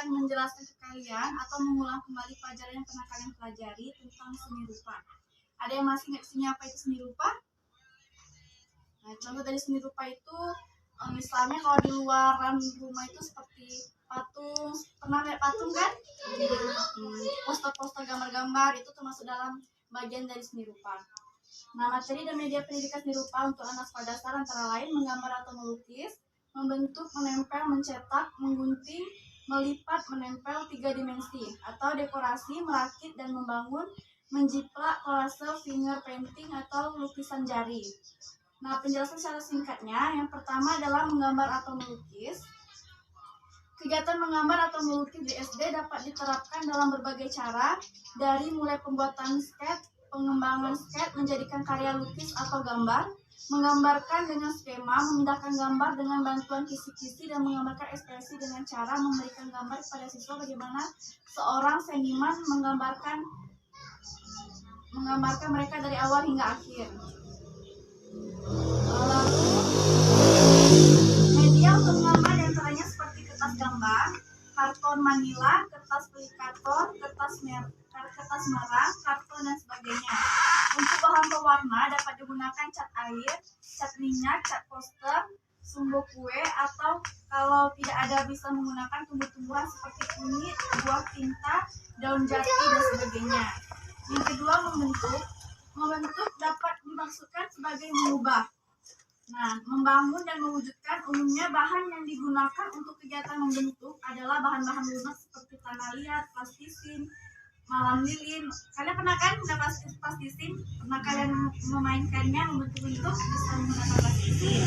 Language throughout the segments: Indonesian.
akan menjelaskan ke kalian atau mengulang kembali pelajaran yang pernah kalian pelajari tentang seni rupa. Ada yang masih ingat sini apa itu seni rupa? Nah, contoh dari seni rupa itu misalnya kalau di luaran rumah itu seperti patung, pernah lihat patung kan? Poster-poster gambar-gambar itu termasuk dalam bagian dari seni rupa. Nah, materi dan media pendidikan seni rupa untuk anak sekolah dasar antara lain menggambar atau melukis, membentuk, menempel, mencetak, menggunting, melipat, menempel 3 dimensi, atau dekorasi, merakit dan membangun, menjiplak, kolase, finger painting atau lukisan jari. Nah, penjelasan secara singkatnya, yang pertama adalah menggambar atau melukis. Kegiatan menggambar atau melukis di SD dapat diterapkan dalam berbagai cara, dari mulai pembuatan sketch, pengembangan sketch menjadikan karya lukis atau gambar, menggambarkan dengan skema, memindahkan gambar dengan bantuan kisi-kisi, dan menggambarkan ekspresi dengan cara memberikan gambar kepada siswa bagaimana seorang seniman menggambarkan mereka dari awal hingga akhir. Lalu media untuk menggambar diantaranya seperti kertas gambar, karton manila, kertas pelikator, kertas merah, karton dan sebagainya. Untuk bahan pewarna dapat digunakan cat air, cat minyak, cat poster, sumbu kue, atau kalau tidak ada bisa menggunakan tumbuh-tumbuhan seperti kunyit, buah tinta, daun jati dan sebagainya. Yang kedua, membentuk. Membentuk dapat dimaksudkan sebagai mengubah. Nah, membangun dan mewujudkan, umumnya bahan yang digunakan untuk kegiatan membentuk adalah bahan-bahan lunak seperti tanah liat, plastisin, malam lilin. Kalian pernah kan plastisin? Pernah kalian memainkannya, membentuk-bentuk, bisa menggunakan plastisin.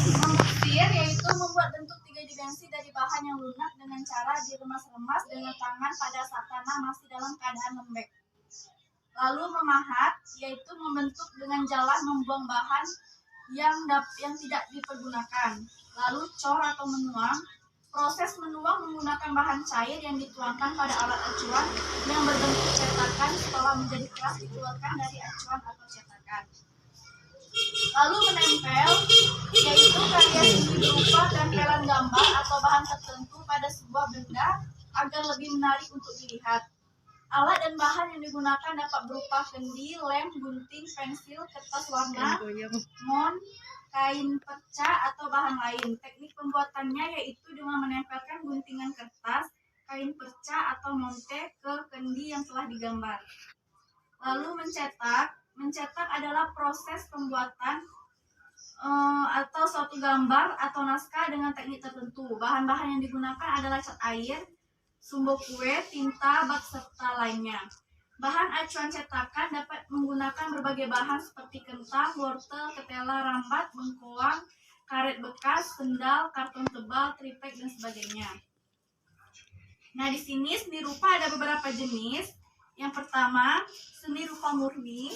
Terus mengukir, yaitu membuat bentuk 3 dimensi dari bahan yang lunak dengan cara diremas-remas dengan tangan pada saat tanah masih dalam keadaan lembek. Lalu memahat, yaitu membentuk dengan jalan membuang bahan yang tidak dipergunakan. Lalu cor atau menuang, proses menuang menggunakan bahan cair yang dituangkan pada alat acuan yang berbentuk cetakan setelah menjadi keras dikeluarkan dari acuan atau cetakan. Lalu menempel, yaitu karya seni berupa tempelan gambar atau bahan tertentu pada sebuah benda agar lebih menarik untuk dilihat. Alat dan bahan yang digunakan dapat berupa kendi, lem, gunting, pensil, kertas warna, mon, kain perca, atau bahan lain. Teknik pembuatannya yaitu dengan menempelkan guntingan kertas, kain perca, atau monte ke kendi yang telah digambar. Lalu mencetak. Mencetak adalah proses pembuatan atau suatu gambar atau naskah dengan teknik tertentu. Bahan-bahan yang digunakan adalah cat air, sumbu kue, tinta, bak, serta lainnya. Bahan acuan cetakan dapat menggunakan berbagai bahan seperti kentang, wortel, ketela, rambat, bengkoang, karet bekas, sendal, karton tebal, triplek, dan sebagainya. Nah, di sini seni rupa ada beberapa jenis. Yang pertama, seni rupa murni.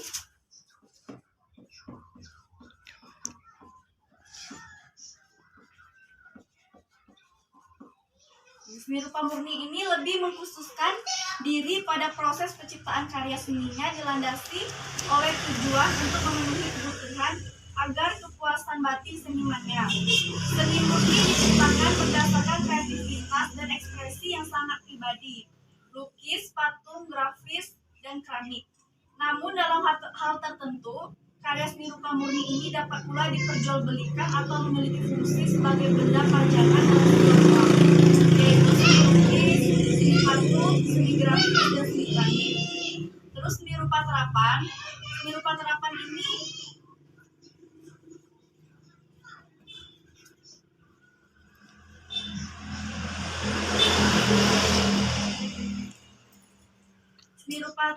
Seni rupa murni ini lebih mengkhususkan diri pada proses penciptaan karya seninya dilandasi oleh tujuan untuk memenuhi kebutuhan agar kepuasan batin senimannya. Seni murni diciptakan berdasarkan kreativitas dan ekspresi yang sangat pribadi, lukis, patung, grafis, dan keramik. Namun dalam hal tertentu, karya seni rupa murni ini dapat pula diperjualbelikan atau memiliki fungsi sebagai benda pajangan dalam sebuah ruang, yaitu seni lukis, seni patung, seni grafis, dan seni keramik. Terus seni rupa terapan. Seni rupa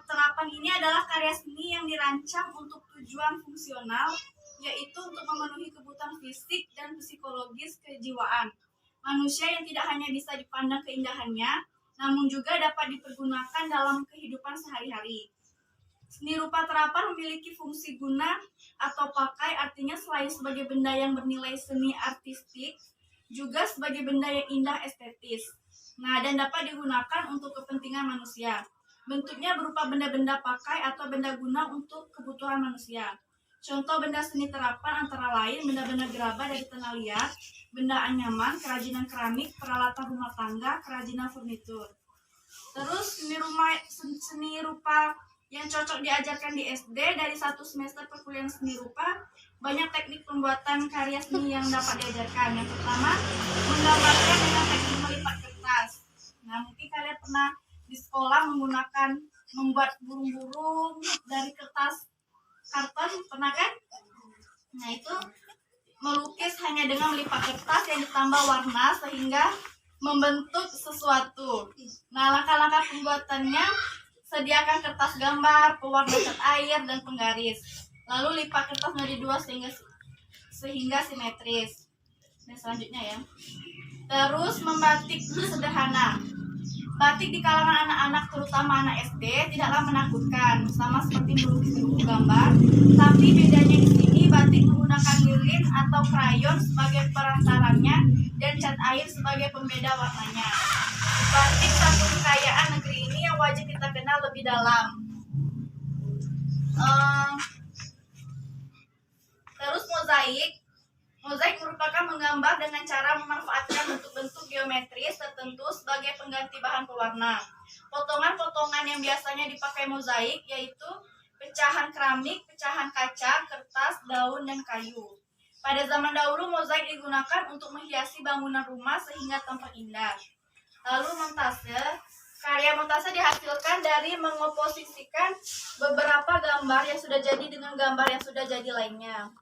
terapan ini adalah karya seni yang dirancang untuk tujuan fungsional, yaitu untuk memenuhi kebutuhan fisik dan psikologis kejiwaan manusia yang tidak hanya bisa dipandang keindahannya, namun juga dapat dipergunakan dalam kehidupan sehari-hari. Seni rupa terapan memiliki fungsi guna atau pakai, artinya selain sebagai benda yang bernilai seni artistik, juga sebagai benda yang indah estetis. Nah, dan dapat digunakan untuk kepentingan manusia. Bentuknya berupa benda-benda pakai atau benda guna untuk kebutuhan manusia. Contoh benda seni terapan antara lain benda-benda gerabah dari tanah liat, benda anyaman, kerajinan keramik, peralatan rumah tangga, kerajinan furnitur. Terus seni rupa yang cocok diajarkan di SD dari 1 semester perkuliahan seni rupa, banyak teknik pembuatan karya seni yang dapat diajarkan. Yang pertama, menggambarkan dengan teknik melipat kertas. Nah, mungkin kalian pernah di sekolah membuat burung-burung dari kertas karton, pernah kan? Nah, itu melukis hanya dengan melipat kertas yang ditambah warna sehingga membentuk sesuatu. Nah, langkah-langkah pembuatannya: sediakan kertas gambar, pewarna cat air, dan penggaris. Lalu lipat kertas menjadi 2 sehingga simetris. Dan selanjutnya ya. Terus membatik sederhana. Batik di kalangan anak-anak, terutama anak SD, tidaklah menakutkan, sama seperti melukis buku gambar. Tapi bedanya di sini, batik menggunakan lilin atau krayon sebagai perantaranya dan cat air sebagai pembeda warnanya. Batik satu kekayaan negeri ini yang wajib kita kenal lebih dalam. Terus mozaik. Mozaik merupakan menggambar dengan cara memanfaatkan bentuk-bentuk geometris tertentu sebagai pengganti bahan pewarna. Potongan-potongan yang biasanya dipakai mozaik yaitu pecahan keramik, pecahan kaca, kertas, daun, dan kayu. Pada zaman dahulu mozaik digunakan untuk menghiasi bangunan rumah sehingga tampak indah. Lalu montase. Karya montase dihasilkan dari mengoposisikan beberapa gambar yang sudah jadi dengan gambar yang sudah jadi lainnya.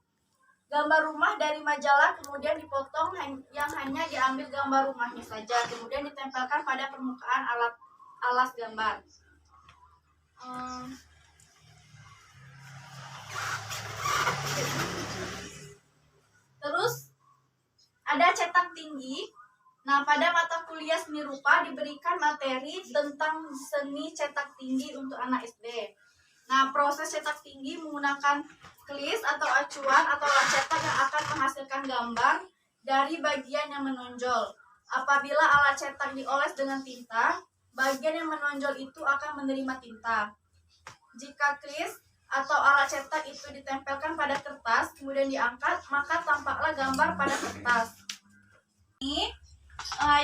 Gambar rumah dari majalah kemudian dipotong yang hanya diambil gambar rumahnya saja, kemudian ditempelkan pada permukaan alas gambar. Terus ada cetak tinggi. Nah, pada mata kuliah seni rupa diberikan materi tentang seni cetak tinggi untuk anak SD. Nah, proses cetak tinggi menggunakan klis atau acuan atau alat cetak yang akan menghasilkan gambar dari bagian yang menonjol. Apabila alat cetak dioles dengan tinta, bagian yang menonjol itu akan menerima tinta. Jika klis atau alat cetak itu ditempelkan pada kertas, kemudian diangkat, maka tampaklah gambar pada kertas. Ini,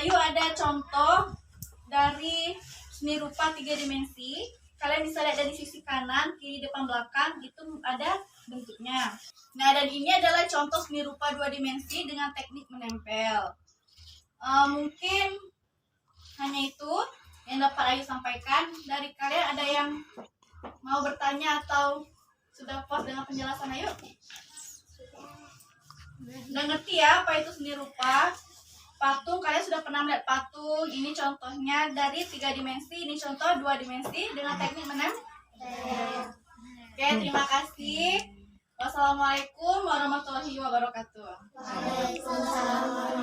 yuk ada contoh dari seni rupa 3 dimensi. Kalian bisa lihat dari sisi kanan, kiri, depan, belakang, itu ada bentuknya. Nah, dan ini adalah contoh seni rupa 2 dimensi dengan teknik menempel. Mungkin hanya itu yang dapat Ayu sampaikan. Dari kalian ada yang mau bertanya atau sudah puas dengan penjelasan Ayu? Udah ngerti ya apa itu seni rupa? Patung, kalian sudah pernah melihat patung. Ini contohnya dari 3 dimensi, ini contoh 2 dimensi dengan teknik menempel. Oke, terima kasih. Wassalamualaikum warahmatullahi wabarakatuh. Waalaikumsalam.